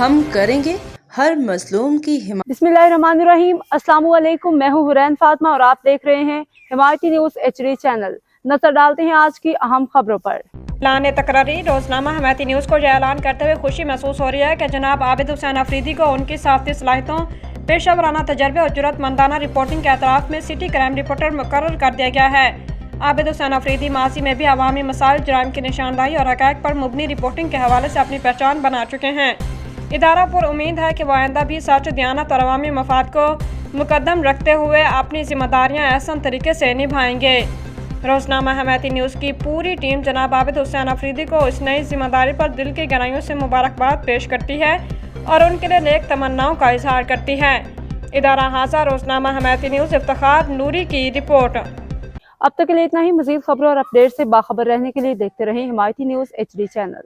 हम करेंगे हर मजलूम की हिमायत। बिस्मिल्लाहिर्रहमानिर्रहीम। अस्सलाम वालेकुम। मैं हूँ हुरैन फातिमा और आप देख रहे हैं हिमायती न्यूज़ HD चैनल। नजर डालते हैं आज की अहम खबरों पर। ऐलान तकरारी रोजनामा हिमायती न्यूज़ को यह ऐलान करते हुए खुशी महसूस हो रही है कि जनाब आबिद हुसैन अफरीदी को उनकी साफ्ती सलाहियतों, पेशा वराना तजर्बे और जुर्रतमंदाना रिपोर्टिंग के एतराफ़ में सिटी क्राइम रिपोर्टर मुकर्रर कर दिया गया है। आबिद हुसैन अफरीदी माजी में भी अवामी मसाइल, जुराइम की निशानदाही और हक़ाइक़ पर मुबनी रिपोर्टिंग के हवाले से अपनी पहचान बना चुके हैं। इदारा पर उम्मीद है कि वह आइंदा भी सच, दयानत और अवामी मफाद को मुकद्दम रखते हुए अपनी जिम्मेदारियाँ एहसन तरीके से निभाएंगे। रोजनामा हिमायती न्यूज़ की पूरी टीम जनाब आबिद हुसैन अफरीदी को इस नई जिम्मेदारी पर दिल की गहराइयों से मुबारकबाद पेश करती है और उनके लिए नेक तमन्नाओं का इजहार करती है। इदारा हाजा रोजनामा हिमायती न्यूज़ इफ्तिखार नूरी की रिपोर्ट। अब तक के लिए इतना ही। मजीद खबरों और अपडेट से बाखबर रहने के लिए देखते रहें हिमायती न्यूज़ HD चैनल।